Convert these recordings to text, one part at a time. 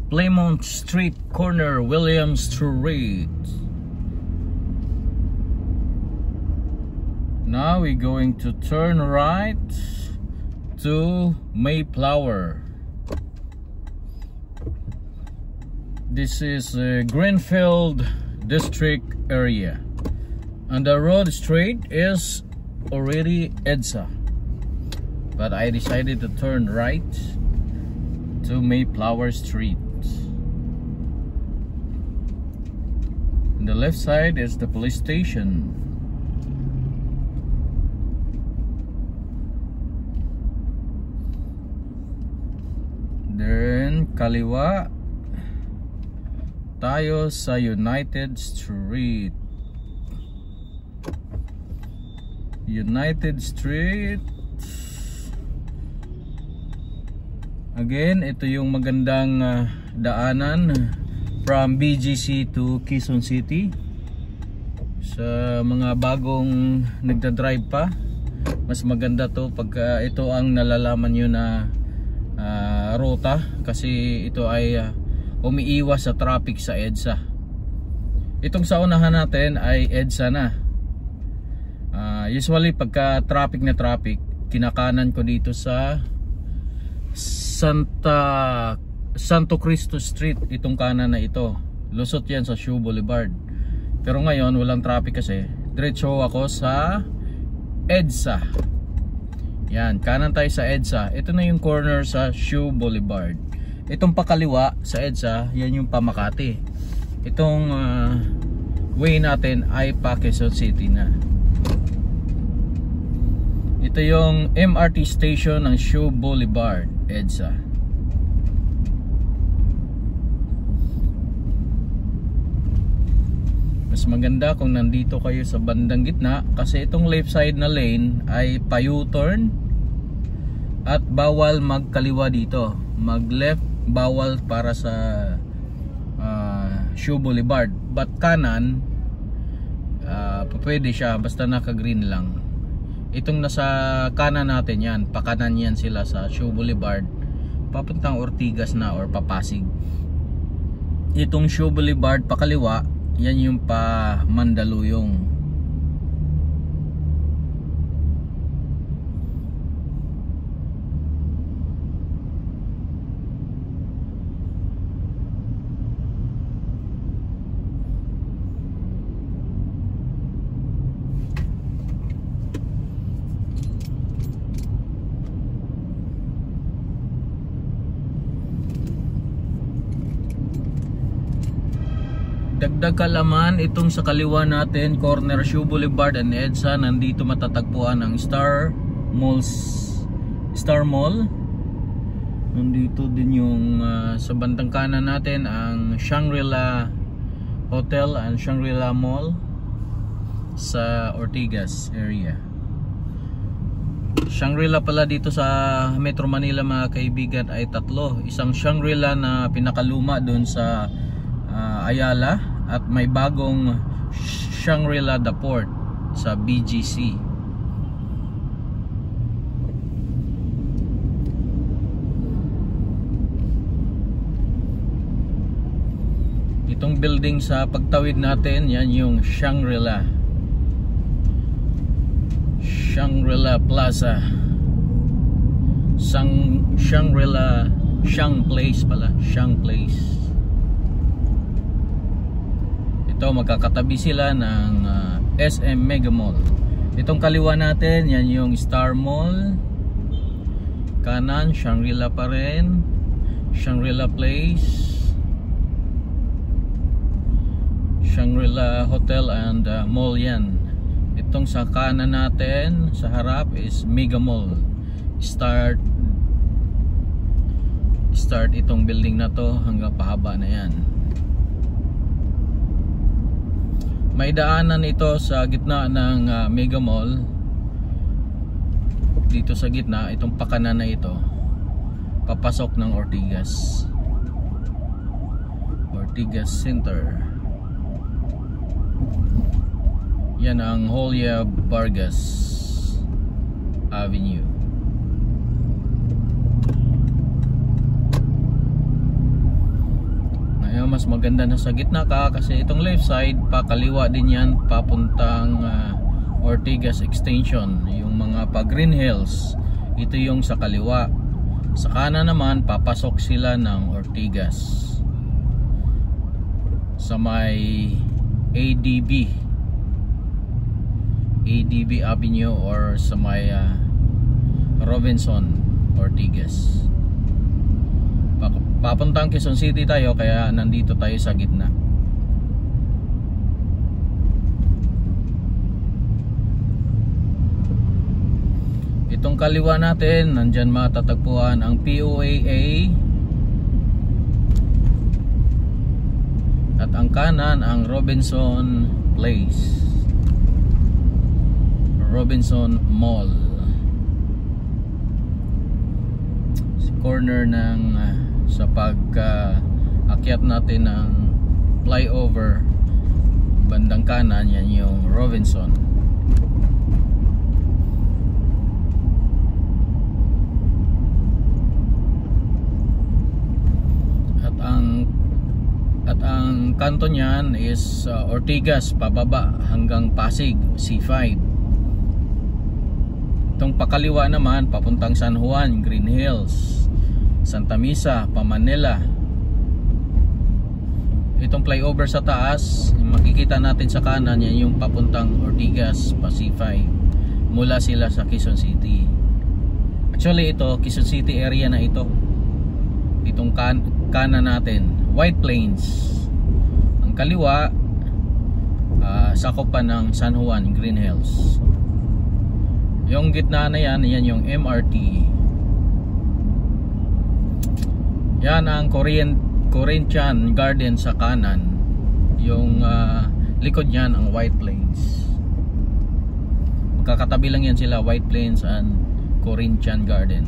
Plymouth Street corner, Williams Street. Now we're going to turn right to Mayflower. This is Greenfield district area, and the road straight is already EDSA, but I decided to turn right to Mayflower Street. On the left side is the police station. Then kaliwa tayo sa United Street. United Street. Again, ito yung magandang daanan from BGC to Quezon City. Sa mga bagong nagda-drive pa, mas maganda to pag ito ang nalalaman nyo na ruta, kasi ito ay umiiwas sa traffic sa EDSA. Itong sa unahan natin ay EDSA na. Usually pagka traffic na traffic, kinakanan ko dito sa Santo Cristo Street, itong kanan na ito. Lusot yan sa Shoe Boulevard. Pero ngayon walang traffic kasi diretso ako sa EDSA. Yan, kanan tayo sa EDSA. Ito na yung corner sa Shoe Boulevard. Itong pakaliwa sa EDSA, yan yung Pamakati. Itong way natin ay pa Quezon City na. Ito yung MRT station ng Shoe Boulevard, EDSA. Mas maganda kung nandito kayo sa bandang gitna, kasi itong left side na lane ay pa U-turn at bawal magkaliwa dito. Mag left bawal para sa Shoe Boulevard, but kanan pwede siya basta naka green lang. Itong nasa kanan natin yan, pakanan yan sila sa Shoe Boulevard papuntang Ortigas na or Papasig. Itong Shoe Boulevard pakaliwa, yan yung pa Mandaluyong. Dagdag kalaman, itong sa kaliwa natin, corner Shoe Boulevard and EDSA, nandito matatagpuan ang Star Mall. Nandito din yung sa bandang kanan natin ang Shangri-La Hotel and Shangri-La Mall sa Ortigas area. Shangri-La pala dito sa Metro Manila mga kaibigan ay tatlo. Isang Shangri-La na pinakaluma doon sa Ayala, at may bagong Shangri-La The Port sa BGC. Itong building sa pagtawid natin, yan yung Shangri-La Plaza, Shangri-La Shang Place pala, Shang Place. Ito, magkakatabi sila ng SM Mega Mall. Itong kaliwa natin, yan yung Star Mall. Kanan, Shangri-La pa rin, Shangri-La Place, Shangri-La Hotel and Mall yan. Itong sa kanan natin, sa harap is Mega Mall. Start itong building na to hanggang pahaba na yan. May daanan ito sa gitna ng Mega Mall. Dito sa gitna, itong pakanan na ito, papasok ng Ortigas Center. Yan ang Julia Vargas Avenue. mas maganda na sa gitna ka, kasi itong left side pakaliwa din yan papuntang Ortigas Extension, yung mga pa Green Hills. Ito yung sa kaliwa. Sa kanan naman papasok sila ng Ortigas sa may ADB Avenue or sa may Robinson Ortigas. Papuntang Quezon City tayo, kaya nandito tayo sa gitna. Itong kaliwa natin, nandyan matatagpuan ang POAA, at ang kanan ang Robinson Place, Robinson Mall. Corner ng sa pag-akyat natin ng flyover, bandang kanan yan yung Robinson. At ang kanto niyan is Ortigas pababa hanggang Pasig C5. Itong pakaliwa naman papuntang San Juan, Green Hills, Santa Mesa, Manila. Itong flyover sa taas, makikita natin sa kanan, yan yung papuntang Ortigas pa C5, mula sila sa Quezon City. Actually ito, Quezon City area na ito. Itong kanan natin, White Plains. Ang kaliwa sakop pa ng San Juan, Green Hills. Yung gitna na yan, yan yung MRT. Yan ang Corinthian Garden sa kanan. Yung likod niyan ang White Plains. Magkakatabi lang yan sila, White Plains and Corinthian Garden.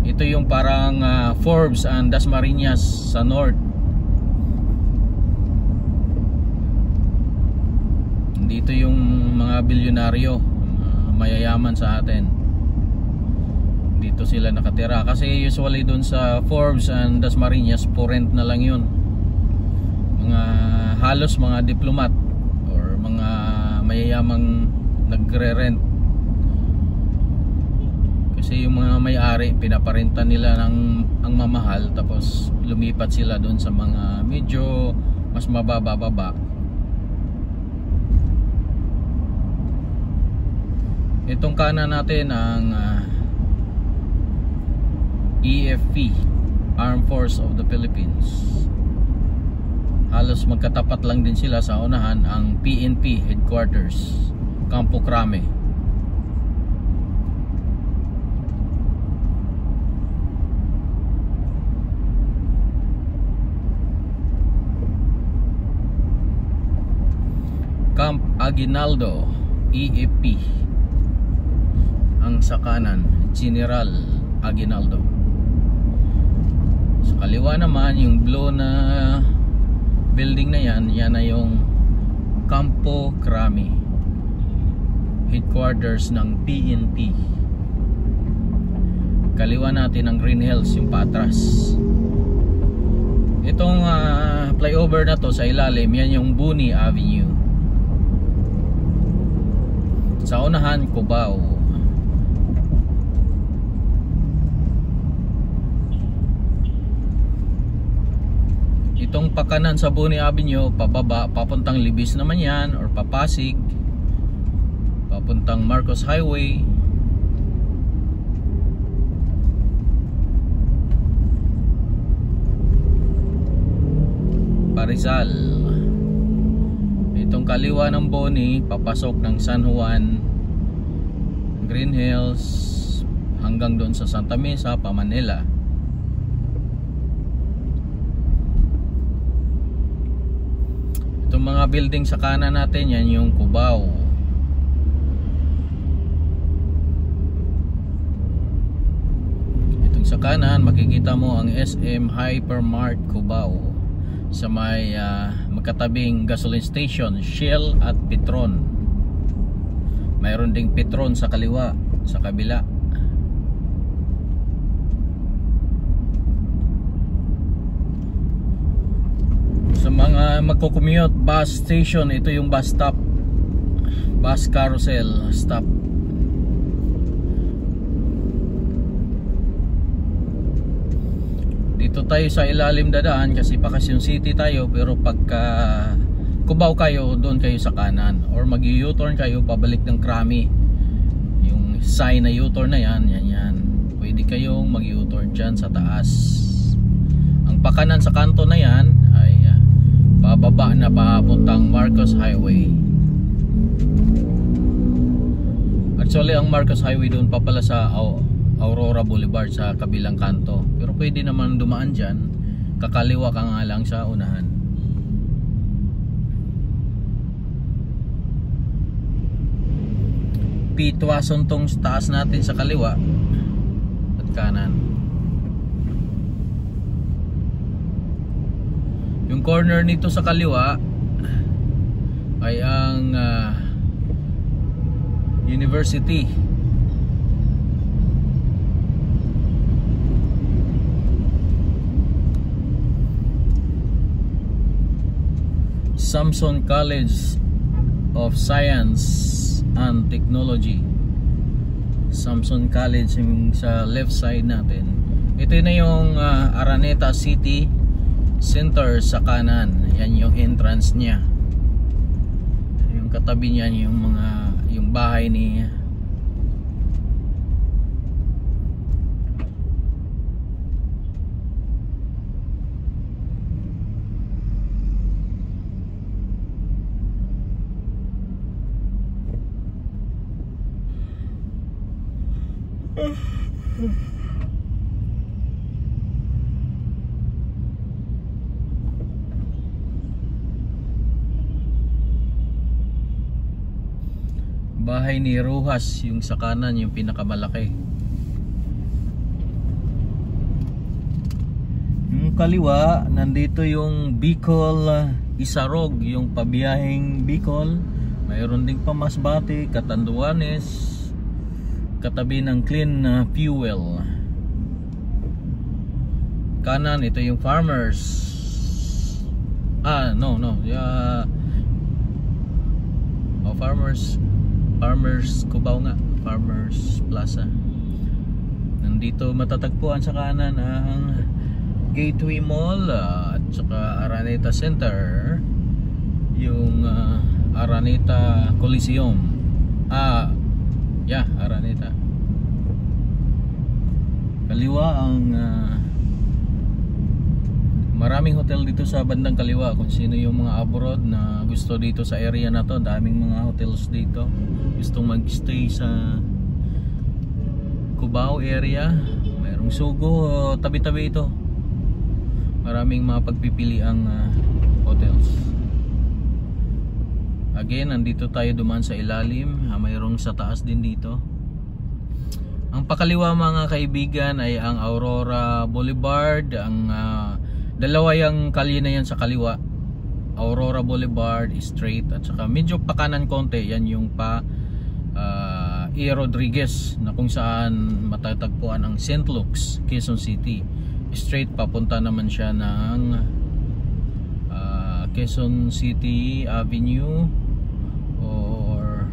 Ito yung parang Forbes and Dasmariñas sa north. Dito yung mga bilyonaryo, mayayaman sa atin. Dito sila nakatira, kasi usually dun sa Forbes and Dasmariñas for rent na lang yun. Halos mga diplomat or mga mayayamang nagre-rent. Kasi yung mga may-ari pinaparenta nila ng ang mamahal, tapos lumipat sila doon sa mga medyo mas mababa. Itong kanan natin ang EFP, Armed Force of the Philippines. Halos magkatapat lang din sila. Sa unahan ang PNP Headquarters, Campo Crame. Camp Aguinaldo, EFP. Ang sa kanan, General Aguinaldo. Sa kaliwa naman, yung blue na building na yan, yan na yung Campo Crame, headquarters ng PNP. Kaliwa natin ang Green Hills, yung patras. Itong flyover na to sa ilalim, yan yung Buni Avenue. Sa unahan, Cubao. Itong pakanan sa Buni Avenue, pababa, papuntang Libis naman yan, or Papasig, papuntang Marcos Highway. Rizal. Itong kaliwa ng Boni papasok ng San Juan, Green Hills, hanggang doon sa Santa Mesa, Manila. Itong mga building sa kanan natin, yan yung Cubao. Itong sa kanan makikita mo ang SM Hypermart Cubao, sa may magkatabing gasoline station, Shell at Petron. Mayroon ding Petron sa kaliwa, sa kabila. magko-commute, bus station, ito yung bus stop, bus carousel stop. Dito tayo sa ilalim dadaan kasi Pakasyon City tayo, pero pagka Cubao kayo, doon kayo sa kanan, or mag-U-turn kayo pabalik ng Krami. Yung sign na U-turn na yan, yan. Pwede kayong mag-U-turn dyan sa taas. Ang pakanan sa kanto na yan ay pababa na papuntang Marcos Highway. Actually ang Marcos Highway doon pa pala sa Aurora Boulevard sa kabilang kanto, pero pwede naman dumaan dyan, kakaliwa ka nga lang sa unahan. Pitwason tong taas natin sa kaliwa at kanan. Yung corner nito sa kaliwa ay ang University. Samson College of Science and Technology. Samson College yung sa left side natin. Ito na yung Araneta City Center sa kanan. Yan yung entrance niya. Yung katabi niyan yung bahay ni bahay ni Rojas, yung sa kanan, yung pinakamalaki. Yung kaliwa, nandito yung Bicol Isarog, yung pabiyahing Bicol. Mayroon ding Pamasbate, Catanduanes, katabi ng Clean Fuel. Kanan, ito yung Farmers. Farmers Cubao nga, Farmers Plaza. Nandito matatagpuan sa kanan ang Gateway Mall at saka Araneta Center, yung Araneta Coliseum. Araneta. Kaliwa ang maraming hotel dito sa bandang kaliwa. Kung sino yung mga abroad na gusto dito sa area na to, daming mga hotels dito. Gustong magstay sa Cubao area, mayroong Sugo, tabi-tabi ito. Maraming mga pagpipiliang hotels. Again, nandito tayo dumaan sa ilalim, mayroong sa taas din dito. Ang pakaliwa mga kaibigan ay ang Aurora Boulevard. Ang dalawa yung kalye na yan sa kaliwa, Aurora Boulevard straight, at saka medyo pakanan konti, yan yung E. Rodriguez, na kung saan matatagpuan ang St. Luke's, Quezon City. Straight papunta naman siya ng Quezon City Avenue or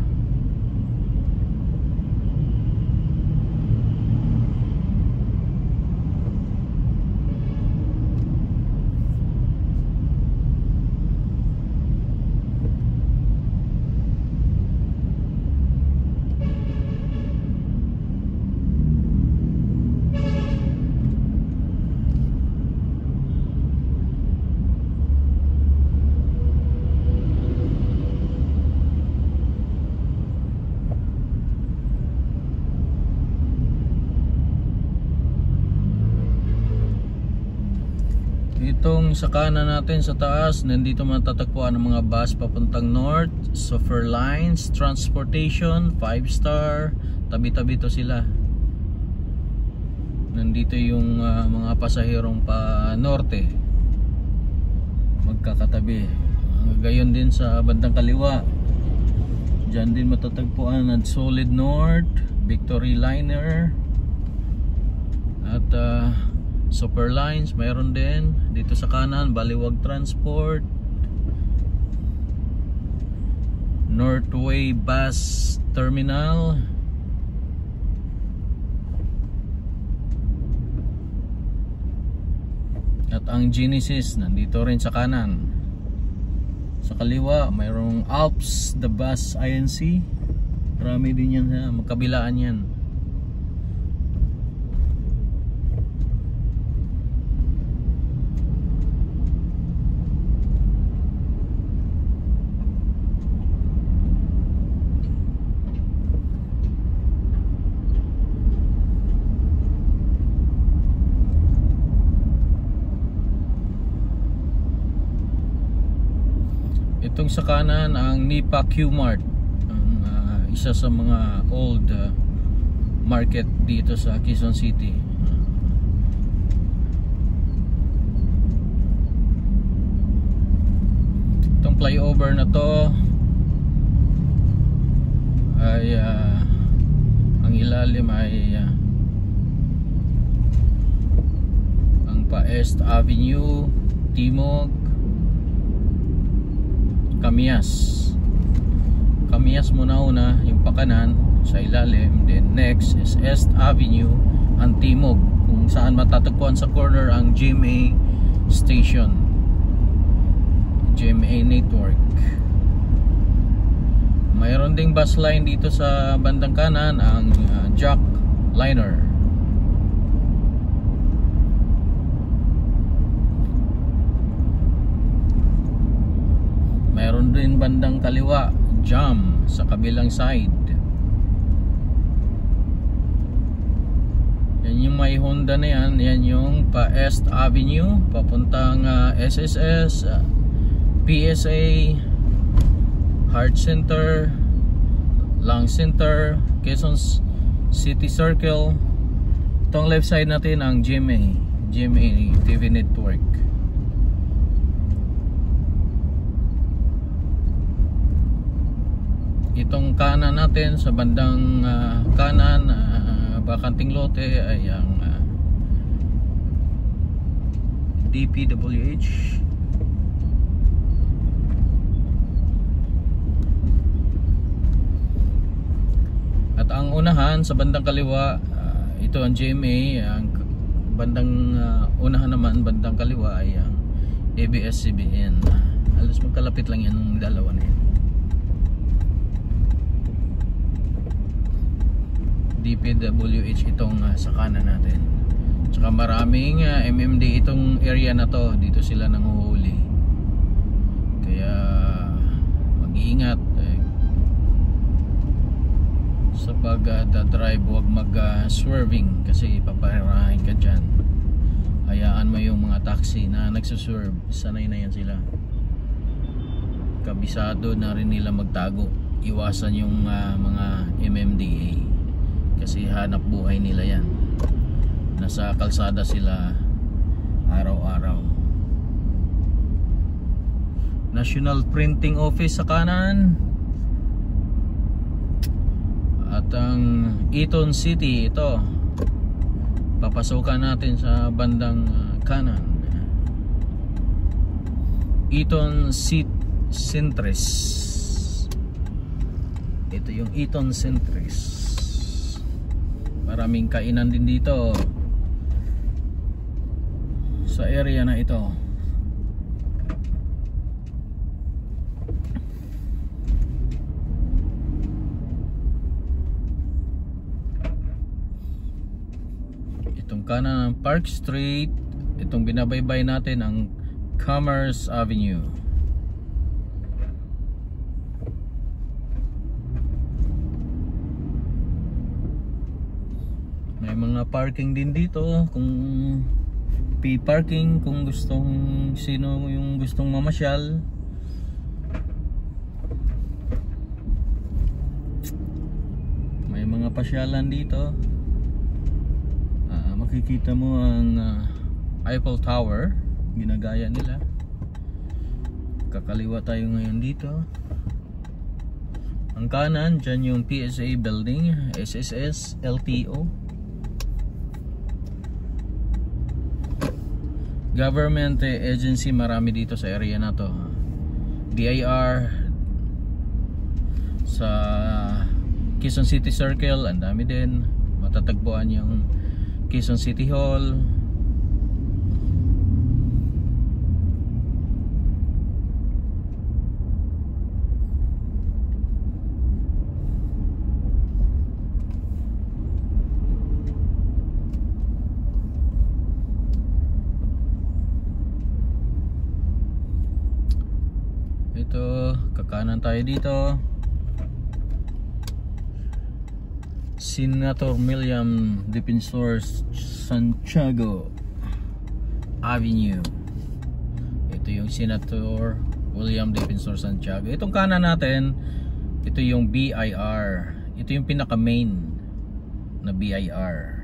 itong sa kanan natin sa taas, nandito matatagpuan ang mga bus papuntang north, Sofer Lines Transportation, 5-star, tabi-tabi to sila. Nandito yung mga pasaherong pa norte, magkakatabi. Gayon din sa bandang kaliwa, dyan din matatagpuan ang Solid North, Victory Liner at Super Lines. Mayroon din dito sa kanan, Baliwag Transport, Northway Bus Terminal. At ang Genesis nandito rin sa kanan. Sa kaliwa mayroong Alps the Bus INC. Marami din yan ha, magkabilaan yan. Itong sa kanan ang Nipa Q-Mart, isa sa mga old market dito sa Quezon City. Itong flyover na to ay ang ilalim ay ang Paest Avenue, Timog, Camias muna una, yung pakanan sa ilalim, then next is Est Avenue ang Timog, kung saan matatagpuan sa corner ang GMA station, GMA network. Mayroon ding bus line dito sa bandang kanan, ang Jack Liner. Mayroon din bandang kaliwa, Jam sa kabilang side. Yan yung may Honda na yan. Yan yung Paest Avenue papuntang SSS, PSA, Heart Center, Lang Center, Quezon City Circle. Itong left side natin ang GMA TV Network. Itong kanan natin sa bandang kanan, bakanting lote ay ang DPWH. At ang unahan sa bandang kaliwa, ito ang GMA. Ang bandang unahan naman, bandang kaliwa ay ang ABS-CBN. Alas magkalapit lang yan ng dalawa na yan. DPWH itong sa kanan natin. Tsaka maraming MMD itong area na to. Dito sila nanguhuli. Kaya mag-iingat sa pag-drive. Huwag mag-swerving kasi paparahin ka dyan. Hayaan mo yung mga taxi na nagsuswerve. Sanay na yan sila. Kabisado na rin nila magtago. Iwasan yung mga MMDA. Kasi hanap buhay nila yan. Nasa kalsada sila araw-araw. National Printing Office sa kanan. At ang Eton City, ito papasukan natin sa bandang kanan. Eton Centris. Ito yung Eton Centris. Maraming kainan din dito sa area na ito. Itong kanan ng Park Street, itong binabaybay natin ang Commerce Avenue. May mga parking din dito kung P-parking kung sino yung gustong mamasyal. May mga pasyalan dito. Makikita mo ang Eiffel Tower, ginagaya nila. Kakaliwa tayo ngayon dito. Ang kanan dyan yung PSA building, SSS, LTO. Government agency, marami dito sa area na to. DIR, Sa Quezon City Circle, ang dami din. Matatagpuan yung Quezon City Hall. Ito, kakanan tayo dito. Senator William Defensor Santiago Avenue. Ito yung Senator William Defensor Santiago. Itong kanan natin, ito yung BIR. Ito yung pinaka main na BIR.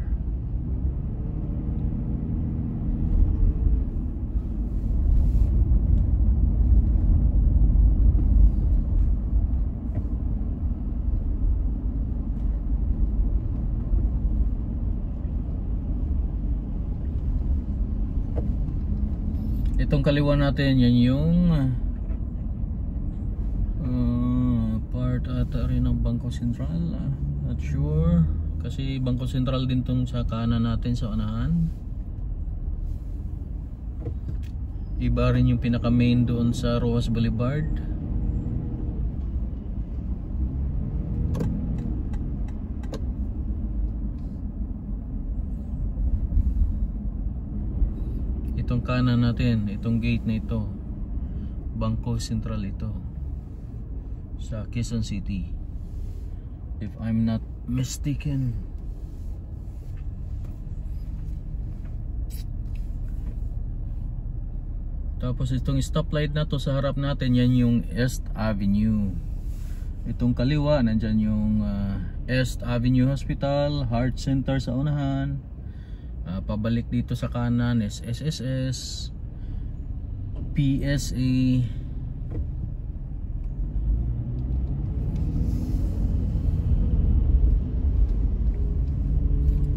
Itong kaliwa natin, yan yung part ata rin ng Bangko Sentral. Not sure, kasi Bangko Sentral din tong sa kanan natin sa unahan. Iba rin yung pinaka main doon sa Rojas Boulevard. Itong kanan natin, itong gate na ito, Bangko Sentral ito sa Quezon City, if I'm not mistaken. Tapos itong stoplight na to sa harap natin, yan yung East Avenue. Itong kaliwa, nandyan yung East Avenue Hospital, Heart Center sa unahan. Pabalik dito sa kanan is SSS, PSA,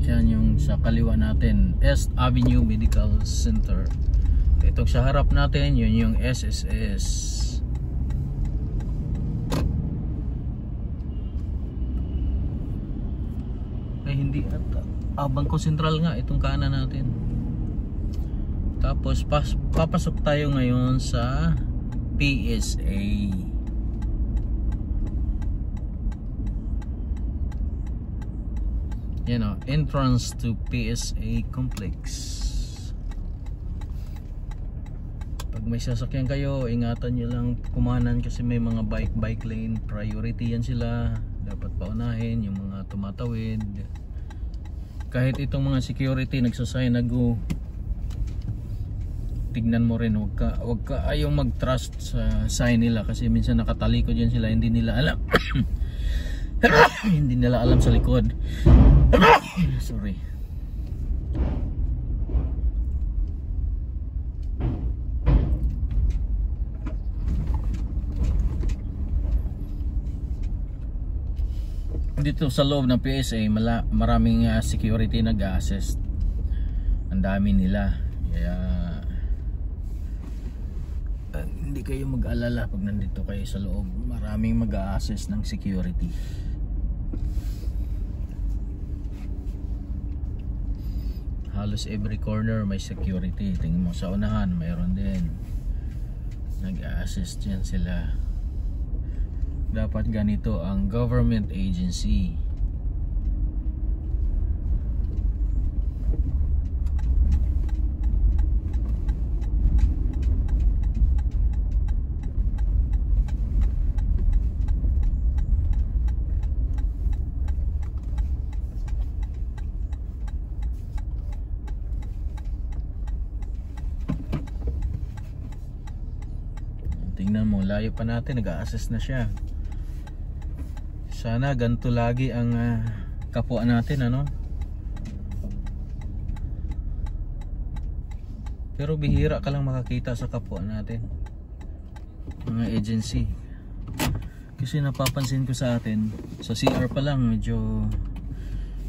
yan yung sa kaliwa natin, East Avenue Medical Center. Itong sa harap natin, yun yung SSS. Ay hindi ata, Bangko Sentral nga itong kanan natin. Tapos papasok tayo ngayon sa PSA. Yan o, entrance to PSA complex. Pag may sasakyan kayo, ingatan nyo lang kumanan kasi may mga bike lane, priority yan sila. Dapat paunahin yung mga tumatawid. Kahit itong mga security nagsasign na go, tignan mo rin, wag ka ayaw mag-trust sa sign nila kasi minsan nakatalikod yan sila, hindi nila alam. Hindi nila alam sa likod. Sorry. Dito sa loob ng PSA, maraming security nag-assist. Ang dami nila. Kaya hindi kayo mag-alala pag nandito kayo sa loob. Maraming mag-assist ng security. Halos every corner may security. Tingnan mo sa unahan, mayroon din. Nag-assist yan sila. Dapat ganito ang government agency. Tingnan mo, layo pa natin, nag-a-assess na siya. Sana ganito lagi ang kapwa natin, ano? Pero bihira ka lang makakita sa kapwa natin, mga agency. Kasi napapansin ko sa atin, sa CR pa lang medyo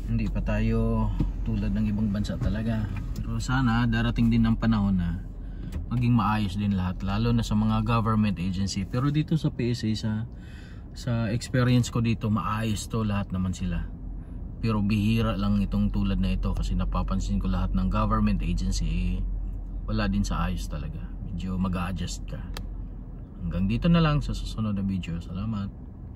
hindi pa tayo tulad ng ibang bansa talaga. Pero sana darating din ang panahon na maging maayos din lahat, lalo na sa mga government agency. Pero dito sa PSA, Sa experience ko dito, maayos to lahat naman sila. Pero bihira lang itong tulad na ito kasi napapansin ko lahat ng government agency wala din sa ayos talaga. Medyo mag-a-adjust ka. Hanggang dito na lang sa susunod na video. Salamat.